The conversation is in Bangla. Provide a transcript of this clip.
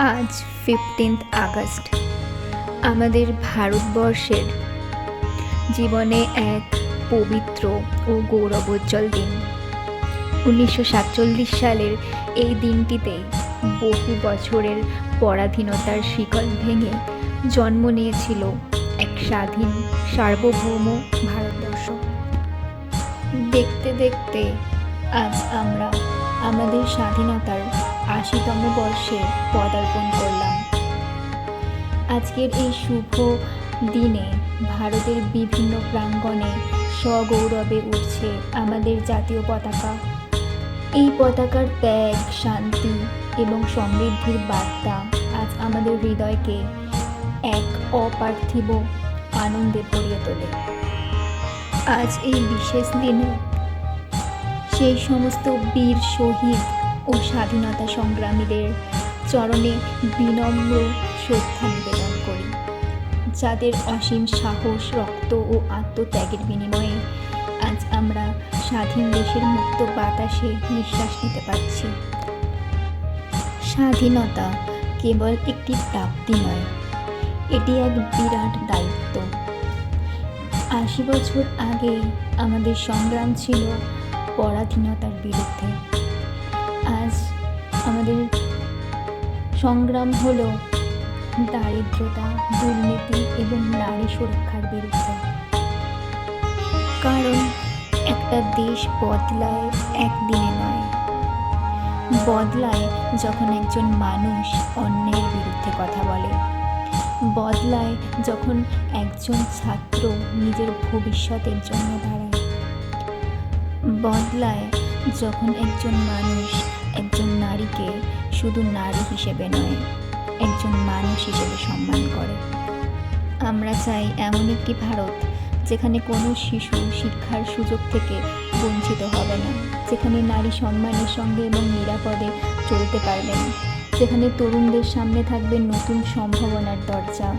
আজ 15th আগস্ট আমাদের ভারতবর্ষের জীবনে এক পবিত্র ও গৌরবোজ্জ্বল দিন। 1947 সালের এই দিনটিতেই বহু বছরের পরাধীনতার শিকল ভেঙে জন্ম নিয়েছিল এক স্বাধীন সার্বভৌম ভারতবর্ষ। দেখতে দেখতে আজ আমরা আমাদের স্বাধীনতার 80তম বর্ষে পদার্পণ করলাম। আজকের এই শুভ দিনে ভারতের বিভিন্ন প্রাঙ্গণে সগৌরবে উঠছে আমাদের জাতীয় পতাকা। এই পতাকার ত্যাগ, শান্তি এবং সমৃদ্ধির বার্তা আজ আমাদের হৃদয়কে এক অপার্থিব আনন্দে ভরিয়ে তোলে। আজ এই বিশেষ দিনে সেই সমস্ত বীর শহীদ ও স্বাধীনতা সংগ্রামীদের চরণে বিনম্র শ্রদ্ধা নিবেদন করি, যাদের অসীম সাহস, রক্ত ও আত্মত্যাগের বিনিময়ে আজ আমরা স্বাধীন দেশের মুক্ত বাতাসে নিঃশ্বাস নিতে পারছি। স্বাধীনতা কেবল একটি প্রাপ্তি নয়, এটি এক বিরাট দায়িত্ব। 80 বছর আগে আমাদের সংগ্রাম ছিল পরাধীনতার বিরুদ্ধে। আজ আমাদের সংগ্রাম হলো দারিদ্রতা, দুর্নীতি এবং নারী সুরক্ষার বিরুদ্ধে। কারণ একটা দেশ বদলায় একদিনে নয়, বদলায় যখন একজন মানুষ অন্যের বিরুদ্ধে কথা বলে, বদলায় যখন একজন ছাত্র নিজের ভবিষ্যতের জন্য দাঁড়ায়, বদলায় যখন একজন মানুষ একজন নারীকে শুধু নারী হিসেবে নয়, একজন মানুষ হিসেবে সম্মান করে। আমরা চাই এমন একটি ভারত যেখানে কোনো শিশু শিক্ষার সুযোগ থেকে বঞ্চিত হবে না, যেখানে নারী সম্মানের সঙ্গে এবং নিরাপদে চলতে পারবেন, যেখানে তরুণদের সামনে থাকবে নতুন সম্ভাবনার দরজা।